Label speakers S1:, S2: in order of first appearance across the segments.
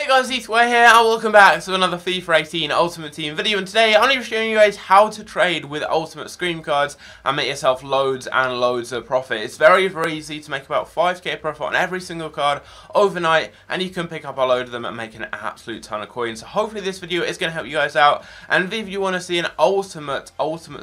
S1: Hey guys, We're here and welcome back to another FIFA 18 Ultimate Team video, and today I'm going to be showing you guys how to trade with Ultimate Scream cards and make yourself loads and loads of profit. It's very easy to make about 5k profit on every single card overnight, and you can pick up a load of them and make an absolute ton of coins. So hopefully this video is going to help you guys out, and if you want to see an ultimate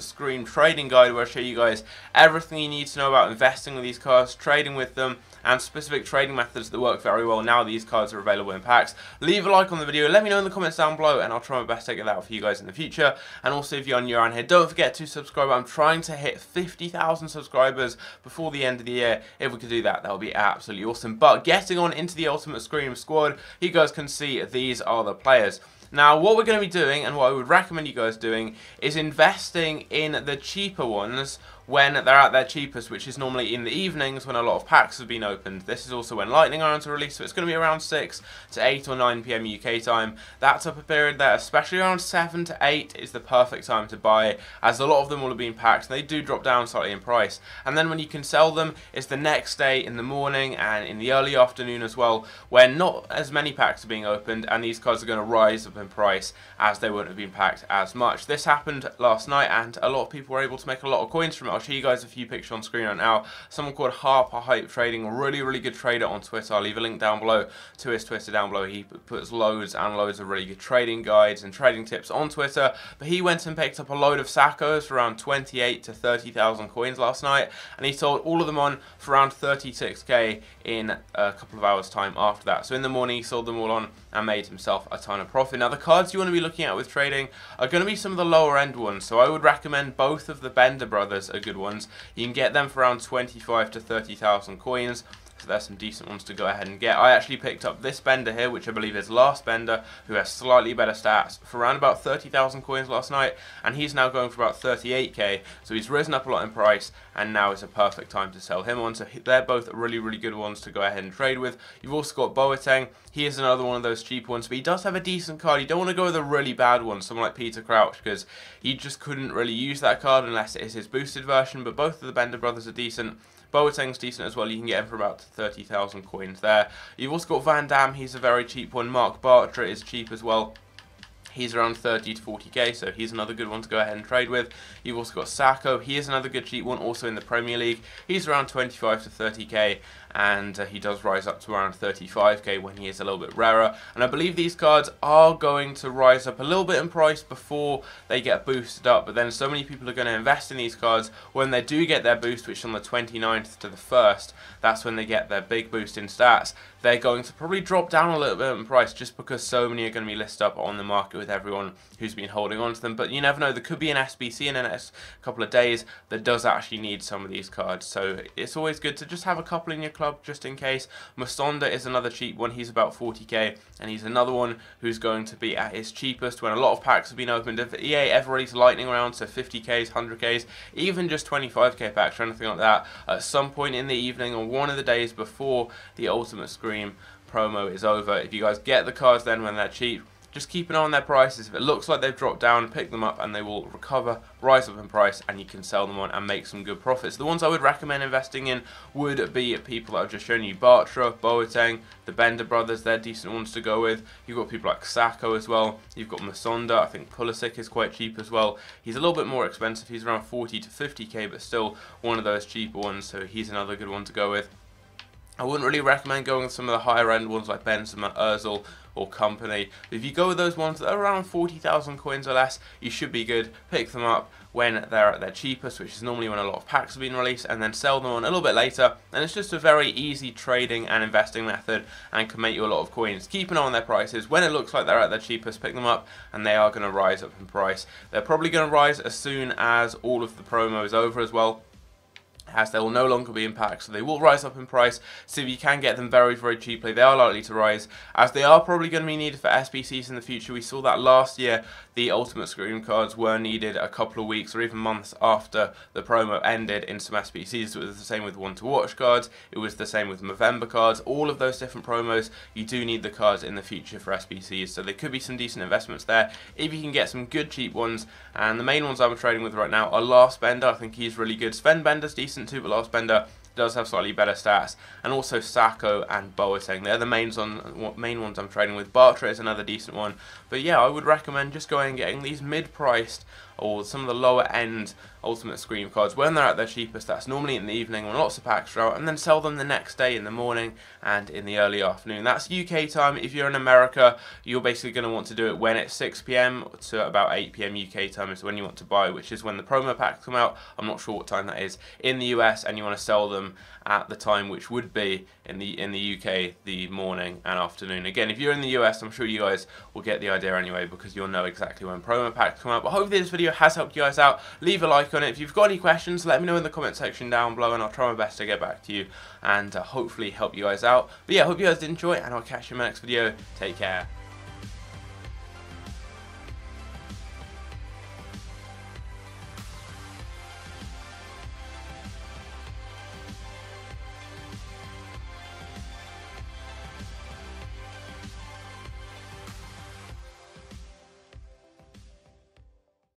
S1: Scream trading guide where I show you guys everything you need to know about investing with these cards, trading with them, and specific trading methods that work very well now these cards are available in packs, leave a like on the video, let me know in the comments down below, and I'll try my best to get that out for you guys in the future. And also, if you're new around here, don't forget to subscribe. I'm trying to hit 50,000 subscribers before the end of the year. If we could do that, that would be absolutely awesome. But getting on into the Ultimate Scream squad, you guys can see these are the players. Now, what we're going to be doing, and what I would recommend you guys doing, is investing in the cheaper ones when they're at their cheapest, which is normally in the evenings when a lot of packs have been opened. This is also when Lightning Irons are released, so it's going to be around 6 to 8 or 9 PM UK time. That's up a period there, especially around 7 to 8 is the perfect time to buy, as a lot of them will have been packed, and they do drop down slightly in price. And then when you can sell them is the next day in the morning and in the early afternoon as well, when not as many packs are being opened, and these cards are going to rise up in price as they wouldn't have been packed as much. This happened last night, and a lot of people were able to make a lot of coins from it. I'll show you guys a few pictures on screen right now. Someone called Harper Hype Trading, a really good trader on Twitter. I'll leave a link down below to his Twitter down below. He puts loads and loads of really good trading guides and trading tips on Twitter. But he went and picked up a load of Sackos for around 28 to 30,000 coins last night, and he sold all of them on for around 36k in a couple of hours time after that. So in the morning he sold them all on and made himself a ton of profit. Now the cards you want to be looking at with trading are going to be some of the lower end ones, so I would recommend both of the Bender brothers are good ones. You can get them for around 25 to 30,000 coins. So there's some decent ones to go ahead and get. I actually picked up this Bender here, which I believe is last Bender, who has slightly better stats, for around about 30,000 coins last night, and he's now going for about 38k, so he's risen up a lot in price, and now is a perfect time to sell him on. So they're both really good ones to go ahead and trade with. You've also got Boateng. He is another one of those cheap ones, but he does have a decent card. You don't want to go with a really bad one, someone like Peter Crouch, because he just couldn't really use that card unless it is his boosted version, but both of the Bender brothers are decent. Boateng's decent as well. You can get him for about 30,000 coins there. You've also got Van Damme. He's a very cheap one. Mark Bartra is cheap as well. He's around 30 to 40k, so he's another good one to go ahead and trade with. You've also got Sacco. He is another good cheap one, also in the Premier League. He's around 25 to 30k, and he does rise up to around 35k when he is a little bit rarer. And I believe these cards are going to rise up a little bit in price before they get boosted up, but then so many people are going to invest in these cards when they do get their boost, which is on the 29th to the 1st. That's when they get their big boost in stats. They're going to probably drop down a little bit in price just because so many are going to be listed up on the market with everyone who's been holding on to them. But you never know, there could be an SBC in the next couple of days that does actually need some of these cards, so it's always good to just have a couple in your club just in case. Musonda is another cheap one. He's about 40k, and he's another one who's going to be at his cheapest when a lot of packs have been opened. If EA ever release lightning rounds, so 50ks, 100ks, even just 25k packs or anything like that, at some point in the evening or one of the days before the Ultimate Scream promo is over, if you guys get the cards then when they're cheap, just keep an eye on their prices. If it looks like they've dropped down, pick them up and they will recover, rise up in price, and you can sell them on and make some good profits. The ones I would recommend investing in would be people that I've just shown you. Bartra, Boateng, the Bender brothers, they're decent ones to go with. You've got people like Sacco as well. You've got Musonda. I think Pulisic is quite cheap as well. He's a little bit more expensive. He's around 40 to 50k, but still one of those cheaper ones, so he's another good one to go with. I wouldn't really recommend going with some of the higher end ones like Benzema, Ozil or Company. If you go with those ones that are around 40,000 coins or less, you should be good. Pick them up when they're at their cheapest, which is normally when a lot of packs have been released, and then sell them on a little bit later. And it's just a very easy trading and investing method and can make you a lot of coins. Keep an eye on their prices. When it looks like they're at their cheapest, pick them up, and they are going to rise up in price. They're probably going to rise as soon as all of the promo is over as well, as they will no longer be in packs, so they will rise up in price. So if you can get them very cheaply, they are likely to rise, as they are probably going to be needed for SBCs in the future. We saw that last year. The Ultimate Scream cards were needed a couple of weeks or even months after the promo ended in some SBCs. It was the same with One to Watch cards, it was the same with Movember cards. All of those different promos, you do need the cards in the future for SBCs, so there could be some decent investments there if you can get some good cheap ones. And the main ones I'm trading with right now are Last Bender. I think he's really good. Sven Bender's decent too, but Last Bender does have slightly better stats, and also Sacco and Boateng. They're the main ones I'm trading with. Bartra is another decent one, but yeah, I would recommend just going and getting these mid-priced or some of the lower end Ultimate Scream cards when they're at their cheapest. That's normally in the evening when lots of packs are out, and then sell them the next day in the morning and in the early afternoon. That's UK time. If you're in America, you're basically going to want to do it when it's 6 PM to about 8 PM UK time is when you want to buy, which is when the promo packs come out. I'm not sure what time that is in the US, and you want to sell them at the time which would be in the UK the morning and afternoon. Again, if you're in the US, I'm sure you guys will get the idea anyway, because you'll know exactly when promo packs come out. But hopefully this video has helped you guys out. Leave a like on it. If you've got any questions, let me know in the comment section down below, and I'll try my best to get back to you and hopefully help you guys out. But yeah, I hope you guys did enjoy, and I'll catch you in my next video. Take care.